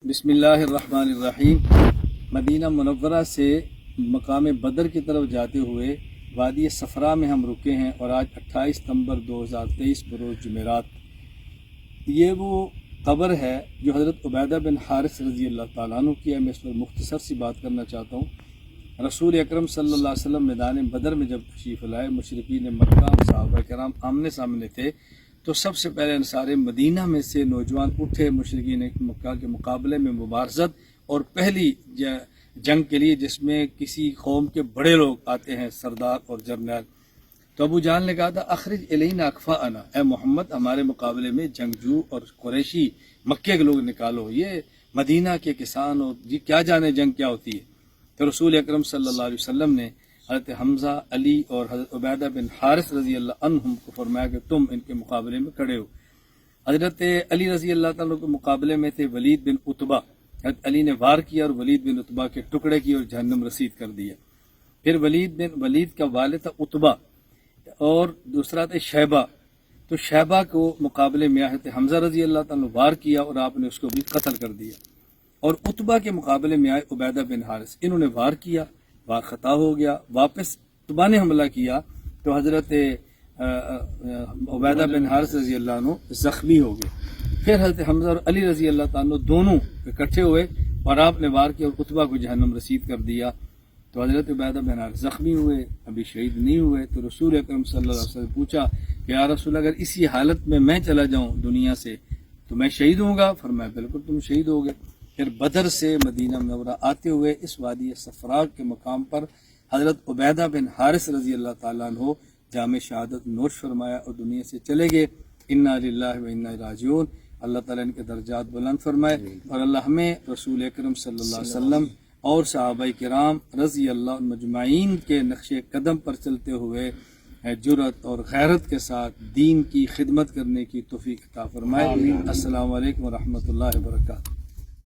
بسم اللہ الرحمن الرحیم۔ مدینہ منورہ سے مقام بدر کی طرف جاتے ہوئے وادی صفرا میں ہم رکے ہیں، اور آج 28 ستمبر 2023 بروز جمعرات۔ یہ وہ قبر ہے جو حضرت عبیدہ بن حارث رضی اللہ تعالیٰ عنہ کی ہے۔ میں اس پر مختصر سی بات کرنا چاہتا ہوں۔ رسول اکرم صلی اللہ علیہ وسلم میدان بدر میں جب تشریف لائے، مشرکین مکہ صحابہ کرام آمنے سامنے تھے، تو سب سے پہلے انصار مدینہ میں سے نوجوان اٹھے مشرکین مکہ کے مقابلے میں مبارزت اور پہلی جنگ کے لیے، جس میں کسی قوم کے بڑے لوگ آتے ہیں، سردار اور جرنیل۔ تو ابو جہل نے کہا تھا اخرج الینا اکفاءنا، اے محمد ہمارے مقابلے میں جنگجو اور قریشی مکے کے لوگ نکالو، یہ مدینہ کے کسان اور جی کیا جانے جنگ کیا ہوتی ہے۔ تو رسول اکرم صلی اللہ علیہ وسلم نے حضرت حمزہ، علی اور حضرت عبیدہ بن حارث رضی اللہ عنہم کو فرمایا کہ تم ان کے مقابلے میں کھڑے ہو۔ حضرت علی رضی اللہ تعالیٰ کے مقابلے میں تھے ولید بن عتبہ۔ حضرت علی نے وار کیا اور ولید بن عتبہ کے ٹکڑے کی اور جہنم رسید کر دیا۔ پھر ولید کا والد تھا عتبہ اور دوسرا تھا شیبہ۔ تو شیبہ کو مقابلے میں حضرت حمزہ رضی اللہ تعالیٰ نے وار کیا اور آپ نے اس کو بھی قتل کر دیا۔ اور عتبہ کے مقابلے میں آئے عبیدہ بن حارث، انہوں نے وار کیا، وار خطا ہو گیا، واپس عتبہ نے حملہ کیا تو حضرت عبیدہ بن حارث رضی اللہ عنہ زخمی ہو گئے۔ پھر حضرت حمزہ اور علی رضی اللہ تعالیٰ دونوں اکٹھے ہوئے اور آپ نے وار کیا اور عتبہ کو جہنم رسید کر دیا۔ تو حضرت عبیدہ بن حارث زخمی ہوئے، ابھی شہید نہیں ہوئے۔ تو رسول اکرم صلی اللہ علیہ وسلم نے پوچھا کہ یا رسول اللہ، اگر اسی حالت میں چلا جاؤں دنیا سے تو میں شہید ہوں گا؟ فرمایا بالکل تم شہید ہو گئے۔ پھر بدر سے مدینہ منورہ آتے ہوئے اس وادی صفرا کے مقام پر حضرت عبیدہ بن حارث رضی اللہ تعالیٰ عنہ جام شہادت نوش فرمایا اور دنیا سے چلے گئے۔ انا للہ و انا الیہ راجعون۔ اللہ تعالیٰ ان کے درجات بلند فرمائے، اور اللہ ہمیں رسول اکرم صلی اللہ علیہ وسلم اور صحابہ کرام رضی اللہ مجمعین کے نقش قدم پر چلتے ہوئے جرأت اور غیرت کے ساتھ دین کی خدمت کرنے کی توفیق عطا فرمائے۔ السلام علیکم ورحمۃ اللہ وبرکاتہ۔